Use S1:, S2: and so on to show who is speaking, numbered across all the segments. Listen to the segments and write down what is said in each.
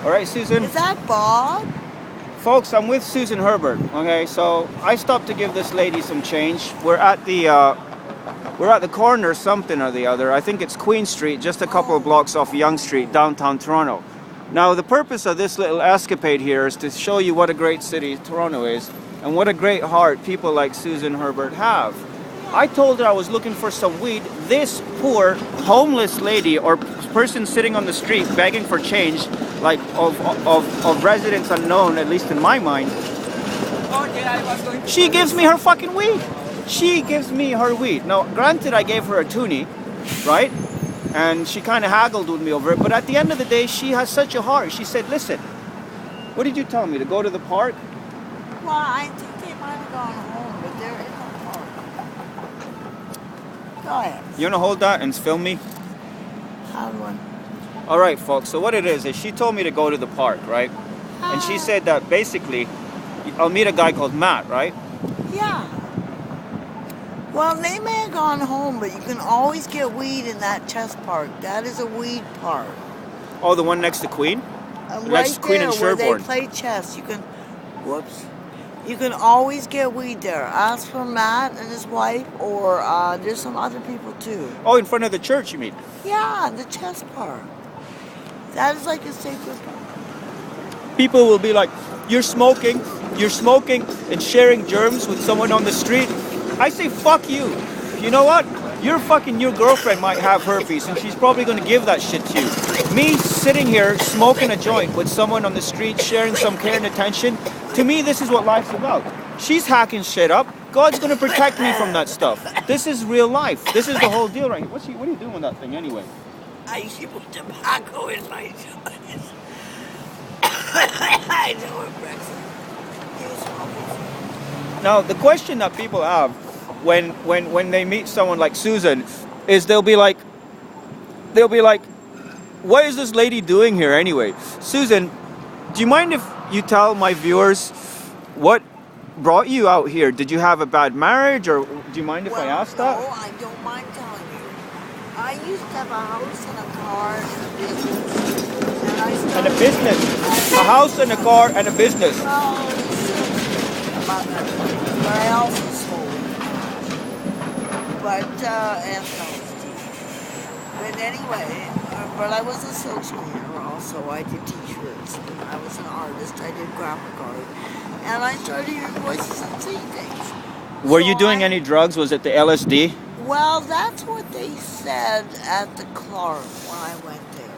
S1: All right, Susan.
S2: Is that Bob?
S1: Folks, I'm with Susan-Herbert. Okay, so I stopped to give this lady some change. We're at the corner, something or the other. I think it's Queen Street, just a couple of blocks off Yonge Street, downtown Toronto. Now, the purpose of this little escapade here is to show you what a great city Toronto is and what a great heart people like Susan-Herbert have. I told her I was looking for some weed. This poor homeless lady or person sitting on the street begging for change, like of residents unknown, at least in my mind, she gives me her fucking weed. She gives me her weed. Now, granted, I gave her a toonie, right? And she kind of haggled with me over it. But at the end of the day, she has such a heart. She said, listen, what did you tell me? To go to the park?
S2: Well, I think they might have gone home, but they're in the park. Go ahead.
S1: You want to hold that and film me?
S2: Have one.
S1: All right, folks. So what it is she told me to go to the park, right? And she said that basically, I'll meet a guy called Matt, right?
S2: Yeah. Well, they may have gone home, but you can always get weed in that chess park. That is a weed park.
S1: Oh, the one next to Queen?
S2: Right
S1: Next to Queen
S2: there,
S1: and
S2: where they
S1: Sherbourne.
S2: play chess. You can, whoops. You can always get weed there. Ask for Matt and his wife, or there's some other people too.
S1: Oh, in front of the church, you mean?
S2: Yeah, the chess park. That is like a sacred park.
S1: People will be like, you're smoking and sharing germs with someone on the street. I say, fuck you. You know what? Your girlfriend might have herpes and she's probably going to give that shit to you. Me sitting here smoking a joint with someone on the street, sharing some care and attention, to me, this is what life's about. She's hacking shit up. God's going to protect me from that stuff. This is real life. This is the whole deal right here. What are you doing with that thing anyway?
S2: I used to put tobacco in my joints. I know it, Brexit.
S1: Now, the question that people have when they meet someone like Susan is they'll be like, what is this lady doing here anyway? Susan, do you mind if you tell my viewers what brought you out here? Did you have a bad marriage, or do you mind if I ask that?
S2: No, I don't mind telling you. I used to have a house and a car and a business.
S1: And a business. A house and a car and a business.
S2: But I also sold. And but anyway, but I was a silk screener also. I did t-shirts. I was an artist. I did graphic art. And I started hearing voices and seeing things.
S1: Were you doing any drugs? Was it the LSD?
S2: Well, that's what they said at the Clark when I went there.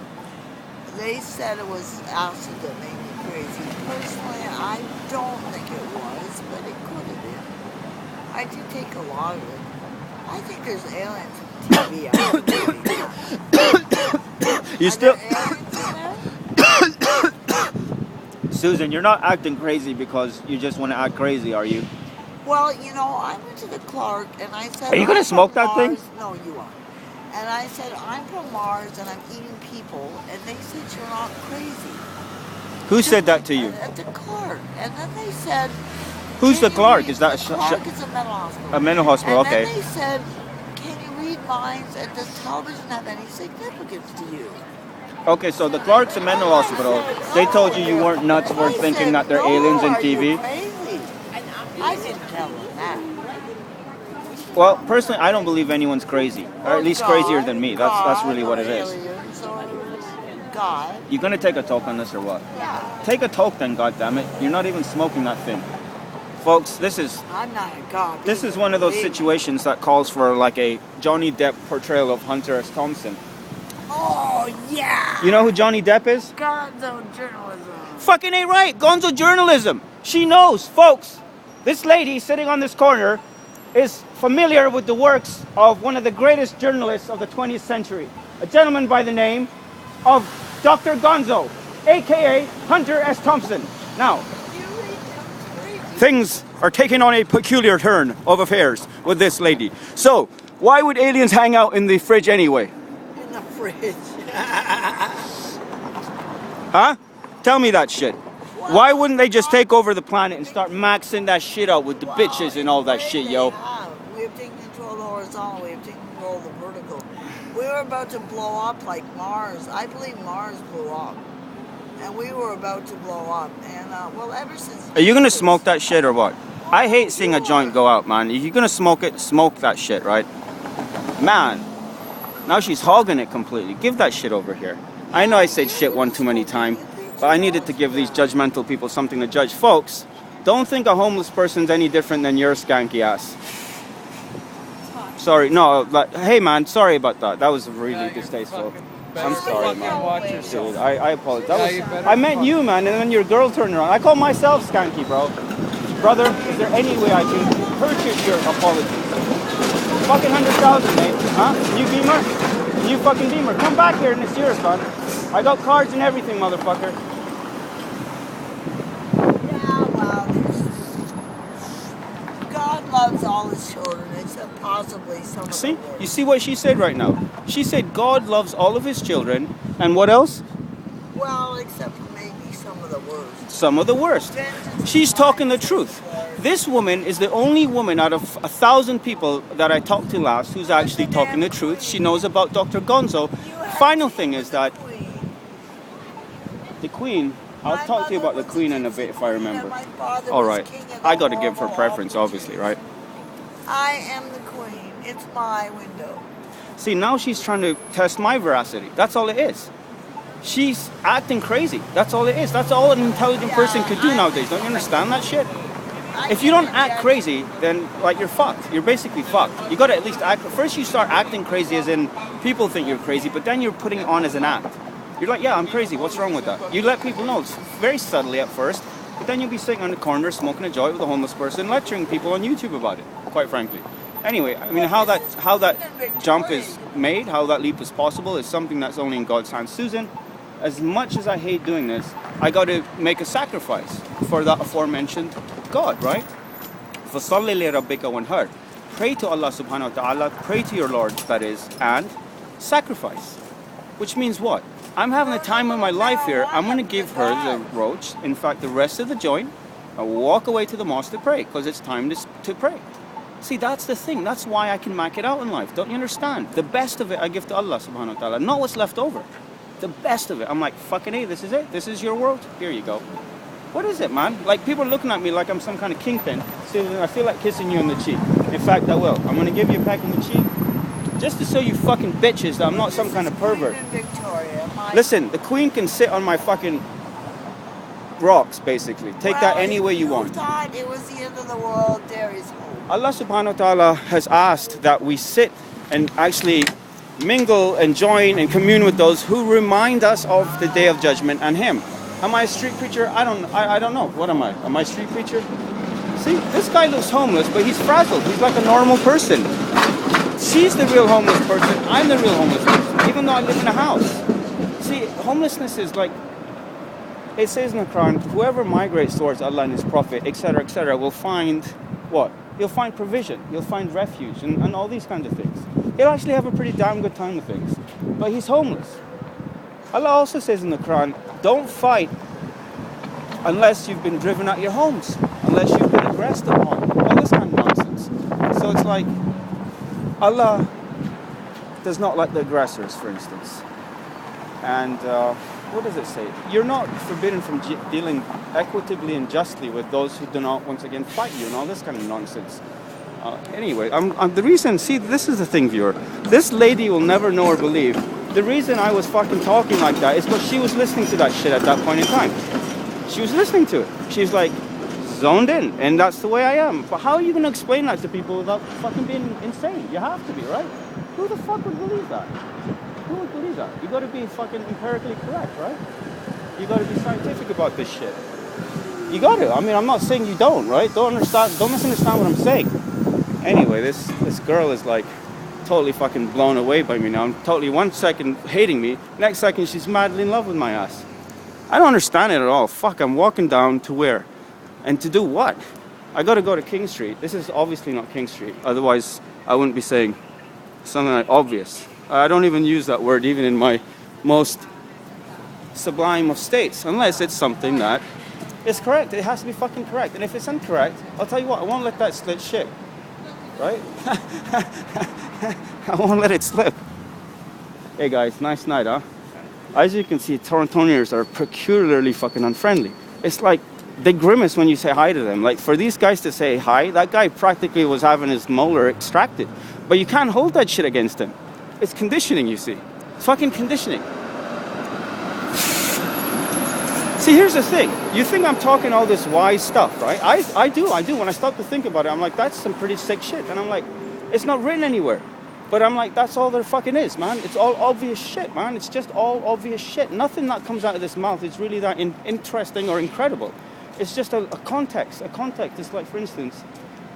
S2: They said it was acid that made me crazy. Personally, I don't think it was, but it could have been. I did take a lot of it. I think there's aliens in TV.
S1: You still...
S2: Aliens in there?
S1: Susan, you're not acting crazy because you just want to act crazy, are you?
S2: Well, you know, I went to the Clark and I said...
S1: Are you going to smoke that thing?
S2: No, you are. And I said, I'm from Mars and I'm eating people. And they said, you're not crazy.
S1: Who said that to you?
S2: At the Clark. And then they said...
S1: Who's the Clark? Is that
S2: the Clark is a mental hospital.
S1: a mental hospital?
S2: And
S1: Okay.
S2: then they said, can you read minds and does television have any significance to you?
S1: Okay, so the Clark's a mental hospital. They told you you weren't nuts for thinking that they're aliens in TV?
S2: I didn't tell them that.
S1: Well, personally, I don't believe anyone's crazy. Or at least crazier than me. That's really what it is.
S2: God.
S1: You gonna take a toke on this or what?
S2: Yeah.
S1: Take a toke then, goddammit. You're not even smoking that thing. Folks, this is
S2: I'm not a god.
S1: this is one of those situations that calls for like a Johnny Depp portrayal of Hunter S. Thompson.
S2: Oh, yeah.
S1: You know who Johnny Depp is?
S2: Gonzo journalism.
S1: Fucking ain't right. Gonzo journalism. She knows, folks. This lady sitting on this corner is familiar with the works of one of the greatest journalists of the 20th century, a gentleman by the name of Dr. Gonzo, aka Hunter S. Thompson. Now, things are taking on a peculiar turn of affairs with this lady. So, why would aliens hang out in the fridge anyway?
S2: In the fridge.
S1: Huh? Tell me that shit. Why wouldn't they just take over the planet and start maxing that shit out with the bitches and all that shit, yo?
S2: We have taken control of the horizontal, we have taken control of the vertical. We were about to blow up like Mars. I believe Mars blew up. and we were about to blow up. And well, ever since.
S1: Are you gonna smoke that shit or what? I hate seeing a joint go out, man. If you're gonna smoke it, smoke that shit, right? Man, now she's hogging it completely. Give that shit over here. I know I said shit one too many times, but I needed to give these judgmental people something to judge. Folks, don't think a homeless person's any different than your skanky ass. Sorry, no, like, hey man, sorry about that. That was really distasteful. I'm sorry, man. Dude, I apologize. I meant you, man, and then your girl turned around. I call myself skanky, bro. Brother, is there any way I can purchase your apologies? Fucking 100,000, mate. Huh? New Beamer? New fucking Beamer. Come back here and it's yours, man. I got cards and everything, motherfucker.
S2: Yeah, well, God loves all his children, except possibly some of them.
S1: See? You see what she said right now? She said God loves all of his children, and what else?
S2: Well, except for maybe some of the worst.
S1: Some of the worst. She's talking the truth. This woman is the only woman out of 1,000 people that I talked to last who's actually talking the truth. She knows about Dr. Gonzo. Final thing is that the Queen, I'll talk to you about the Queen in a bit if I remember. All right. I got to give her preference, obviously, right?
S2: I am the Queen. It's my window.
S1: See, now she's trying to test my veracity. That's all it is. She's acting crazy. That's all it is. That's all an intelligent person could do nowadays. Don't you understand that shit? If you don't act crazy, then like you're fucked. You're basically fucked. You got to at least act. First, you start acting crazy, as in people think you're crazy, but then you're putting it on as an act. You're like, yeah, I'm crazy. What's wrong with that? You let people know, very subtly at first, but then you'll be sitting on the corner smoking a joint with a homeless person, lecturing people on YouTube about it. Quite frankly. Anyway, I mean, how that jump is made, how that leap is possible, is something that's only in God's hands. Susan, as much as I hate doing this, I got to make a sacrifice for that aforementioned God, right? فَصَلِّ لِرَبِّكَ وَانْحَرْ. Pray to Allah subhanahu wa ta'ala, pray to your Lord, that is, and sacrifice. Which means what? I'm having the time of my life here. I'm going to give her the roach, in fact, the rest of the joint. I'll walk away to the mosque to pray, because it's time to pray. See, that's the thing. That's why I can make it out in life. Don't you understand? The best of it I give to Allah subhanahu wa ta'ala, not what's left over. The best of it. I'm like, fucking hey, this is it. This is your world. Here you go. What is it, man? Like, people are looking at me like I'm some kind of kingpin. Susan, I feel like kissing you on the cheek. In fact, I will. I'm going to give you a peck on the cheek. Just to show you fucking bitches that I'm not some kind of pervert. Listen, the Queen can sit on my fucking rocks, basically. Take that any way you want.
S2: Thought it was the end of the world. There is hope.
S1: Allah subhanahu wa ta'ala has asked that we sit and actually mingle and join and commune with those who remind us of the day of judgment and Him. Am I a street preacher? I don't know. What am I? Am I a street preacher? See, this guy looks homeless, but he's frazzled. He's like a normal person. She's the real homeless person. I'm the real homeless person, even though I live in a house. See, homelessness is like, it says in the Quran, whoever migrates towards Allah and His Prophet, etc., will find what? You'll find provision. You'll find refuge and all these kinds of things. He'll actually have a pretty damn good time with things. But he's homeless. Allah also says in the Quran, don't fight unless you've been driven out your homes, unless you've been aggressed upon, all this kind of nonsense. So it's like, Allah does not like the aggressors, for instance. And what does it say? You're not forbidden from dealing equitably and justly with those who do not, once again, fight you and all this kind of nonsense. Anyway, the reason, see, this is the thing, viewer. This lady will never know or believe. The reason I was fucking talking like that is because she was listening to that shit at that point in time. She was listening to it. She's like, zoned in, and that's the way I am. But how are you going to explain that to people without fucking being insane? You have to be, right? Who the fuck would believe that? Who would believe that? You got to be fucking empirically correct, right? You got to be scientific about this shit. You got to. I mean, I'm not saying you don't, right? Don't misunderstand what I'm saying. Anyway, this girl is like totally fucking blown away by me now. I'm totally 1 second hating me, next second she's madly in love with my ass. I don't understand it at all. Fuck, I'm walking down to where? And to do what? I gotta go to King Street. This is obviously not King Street. Otherwise, I wouldn't be saying something like obvious. I don't even use that word even in my most sublime of states, unless it's something that is correct. It has to be fucking correct. And if it's incorrect, I'll tell you what, I won't let that slip shit. Right? I won't let it slip. Hey guys, nice night, huh? As you can see, Torontonians are peculiarly fucking unfriendly. It's like they grimace when you say hi to them. Like for these guys to say hi, that guy practically was having his molar extracted. But you can't hold that shit against him. It's conditioning, you see. It's fucking conditioning. See, here's the thing. You think I'm talking all this wise stuff, right? I do. When I stop to think about it, I'm like, that's some pretty sick shit. And I'm like, it's not written anywhere. But I'm like, that's all there fucking is, man. It's all obvious shit, man. It's just all obvious shit. Nothing that comes out of this mouth is really that interesting or incredible. It's just a context. A context is like, for instance,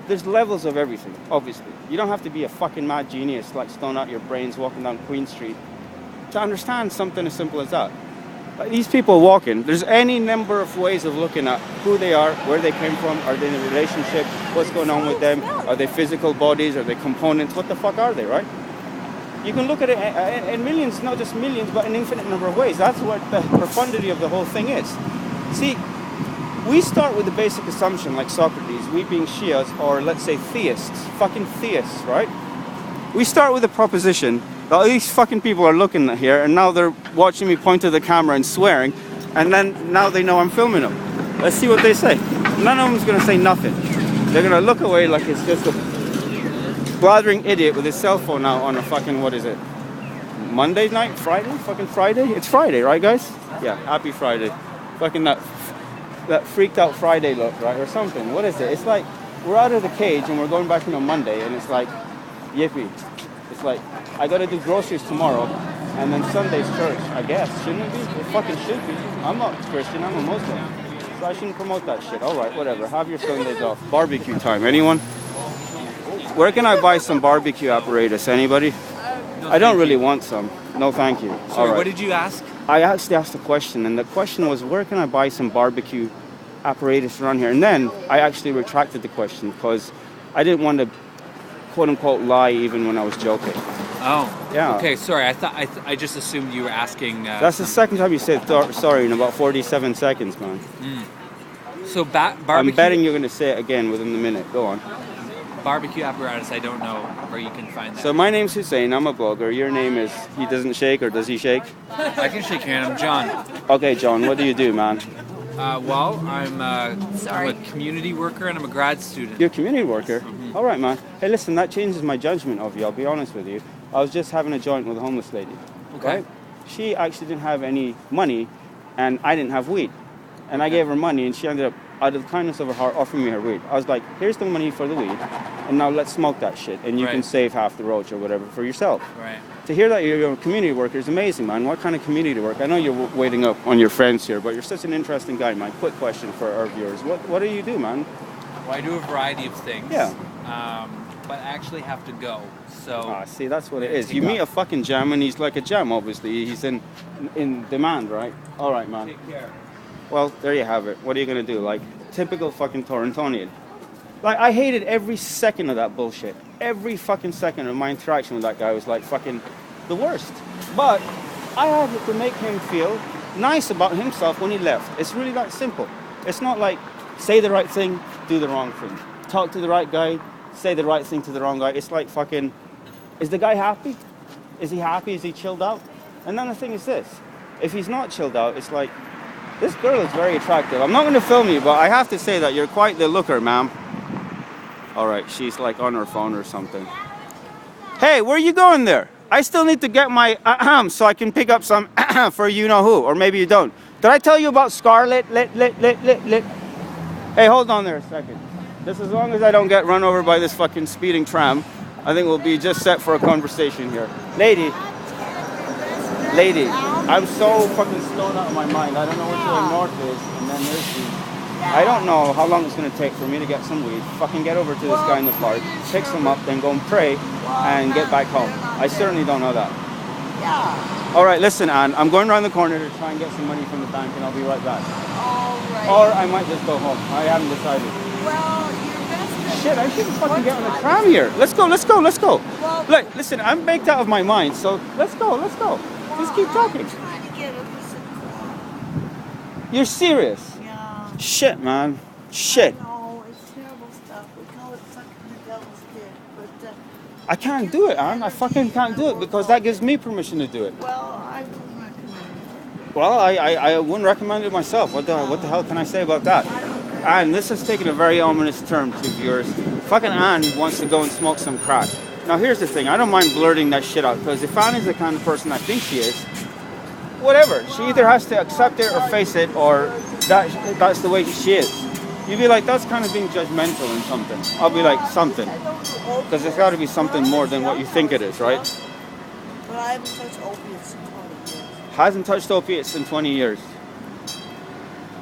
S1: there's levels of everything, obviously. You don't have to be a fucking mad genius, like stone out your brains walking down Queen Street to understand something as simple as that. Like these people walking, there's any number of ways of looking at who they are, where they came from, are they in a relationship, what's going on with them, are they physical bodies, are they components, what the fuck are they, right? You can look at it in millions, not just millions, but an infinite number of ways. That's what the profundity of the whole thing is. See, we start with the basic assumption, like Socrates, we being Shias, or let's say theists, fucking theists, right? We start with the proposition that all these fucking people are looking at here, and now they're watching me point to the camera and swearing, and then now they know I'm filming them. Let's see what they say. None of them's gonna say nothing. They're gonna look away like it's just a blathering idiot with his cell phone out on a fucking, what is it? Monday night? Friday? Fucking Friday? It's Friday, right guys? Yeah, happy Friday. Fucking that freaked out Friday look, right? Or something. What is it? It's like we're out of the cage and we're going back in on Monday, and it's like, yippee. It's like, I gotta do groceries tomorrow, and then Sunday's church, I guess. Shouldn't it be? It fucking should be. I'm not Christian, I'm a Muslim. So I shouldn't promote that shit. Alright, whatever. Have your Sundays off. Barbecue time. Anyone? Where can I buy some barbecue apparatus? Anybody? I don't really want some. No, thank you.
S3: Sorry, what did you ask?
S1: I actually asked a question, and the question was, where can I buy some barbecue apparatus around here? And then I actually retracted the question because I didn't want to, quote unquote, lie even when I was joking.
S3: Oh.
S1: Yeah.
S3: Okay, sorry. I just assumed you were asking.
S1: That's the second time you said sorry in about 47 seconds, man.
S3: So barbecue.
S1: I'm betting you're going to say it again within the minute. Go on.
S3: Barbecue apparatus, I don't know where you can find that.
S1: So my name's Husain, I'm a blogger. Your name is, he doesn't shake, or does he shake?
S3: I can shake your hand, I'm John.
S1: Okay, John, what do you do, man?
S3: Well, I'm a community worker and I'm a grad student.
S1: You're a community worker? Mm-hmm. All right, man. Hey, listen, that changes my judgment of you, I'll be honest with you. I was just having a joint with a homeless lady.
S3: Okay.
S1: Right? She actually didn't have any money, and I didn't have weed. And I gave her money, and she ended up, out of the kindness of her heart, offering me her weed. I was like, here's the money for the weed, and now let's smoke that shit, and you can save half the roach or whatever for yourself.
S3: Right.
S1: To hear that you're a community worker is amazing, man. What kind of community work? I know you're waiting up on your friends here, but you're such an interesting guy, man. Quick question for our viewers. What do you do, man?
S3: Well, I do a variety of things.
S1: Yeah.
S3: But I actually have to go, so...
S1: See, that's what it is. You meet a fucking gem, and he's like a gem, obviously. He's in demand, right? All right, man.
S3: Take care.
S1: Well, there you have it. What are you going to do? Like, typical fucking Torontonian. Like, I hated every second of that bullshit. Every fucking second of my interaction with that guy was like fucking the worst. But I had to make him feel nice about himself when he left. It's really that simple. It's not like say the right thing, do the wrong thing. Talk to the right guy, say the right thing to the wrong guy. It's like fucking, is the guy happy? Is he happy? Is he chilled out? And then the thing is this. If he's not chilled out, it's like, this girl is very attractive. I'm not going to film you, but I have to say that you're quite the looker, ma'am. All right, she's like on her phone or something. Hey, where are you going there? I still need to get my so I can pick up some for you-know-who, or maybe you don't. Did I tell you about Scarlet? Hey, hold on there a second. Just as long as I don't get run over by this fucking speeding tram, I think we'll be just set for a conversation here. Lady, I'm so fucking stoned out of my mind. I don't know which way north is, and then there's the... I don't know how long it's going to take for me to get some weed, fucking get over to this guy in the park, pick some up, then go and pray, and get back home. I certainly don't know that.
S2: Yeah.
S1: All right, listen, Anne, I'm going around the corner to try and get some money from the bank, and I'll be right back.
S2: All right.
S1: Or I might just go home. I haven't decided.
S2: Well, you're best.
S1: Shit, I shouldn't fucking get on the tram here. Let's go.
S2: Well,
S1: Look, listen, I'm baked out of my mind, so let's go. Just keep talking.
S2: I'm trying to get a piece of corn.
S1: You're serious?
S2: Yeah.
S1: Shit, man. Shit.
S2: No, it's terrible stuff. We call it sucking the devil's dick, but
S1: I can't do it, Anne. I fucking can't do it because that gives me permission to do it.
S2: well, I wouldn't recommend it.
S1: Well, I wouldn't recommend it myself. What the hell can I say about that? And this has taken a very ominous turn to viewers. Fucking Anne wants to go and smoke some crack. Now here's the thing, I don't mind blurting that shit out, because if Anne is the kind of person I think she is, whatever. She either has to accept it or face it, or that's the way she is. You'd be like, that's kind of being judgmental in something. I'll be like, something. Because there's got to be something more than what you think it is, right?
S2: But I haven't touched opiates in 20 years.
S1: Hasn't touched opiates in 20 years.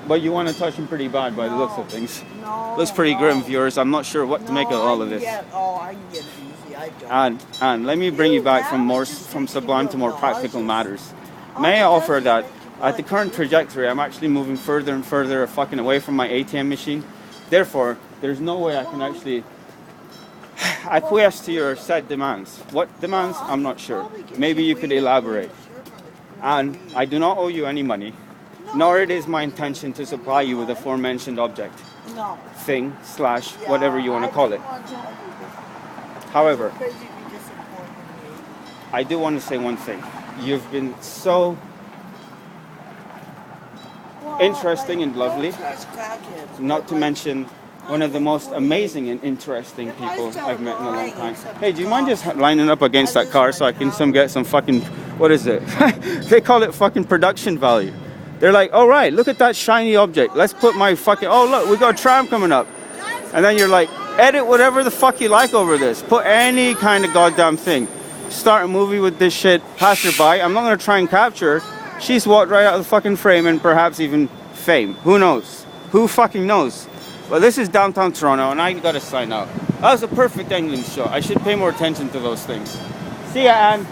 S1: But you want to touch them pretty bad by the looks of things.
S2: No.
S1: Looks pretty grim, viewers. I'm not sure what to make of all of this.
S2: I can get it easy. I don't.
S1: And let me bring you back from sublime to more practical matters. May I offer that at the current trajectory, I'm actually moving further and further fucking away from my ATM machine. Therefore, there's no way I can actually acquiesce to your said demands. What demands? I'm not sure. Maybe you could elaborate. And I do not owe you any money, nor it is my intention to supply you with the aforementioned object,
S2: No.
S1: thing, slash, whatever you want to call it. However, I do want to say one thing. You've been so interesting and lovely, not to mention one of the most amazing and interesting people I've met in a long time. Hey, do you mind just lining up against that car so I can get some fucking, what is it? They call it fucking production value. They're like, all right, look at that shiny object. Let's put my fucking, oh look, we got a tram coming up. And then you're like, edit whatever the fuck you like over this. Put any kind of goddamn thing. Start a movie with this shit, pass her by. I'm not going to try and capture her. She's walked right out of the fucking frame and perhaps even fame. Who knows? Who fucking knows? Well, this is downtown Toronto and I got to sign out. That was a perfect England shot. I should pay more attention to those things. See ya, Anne.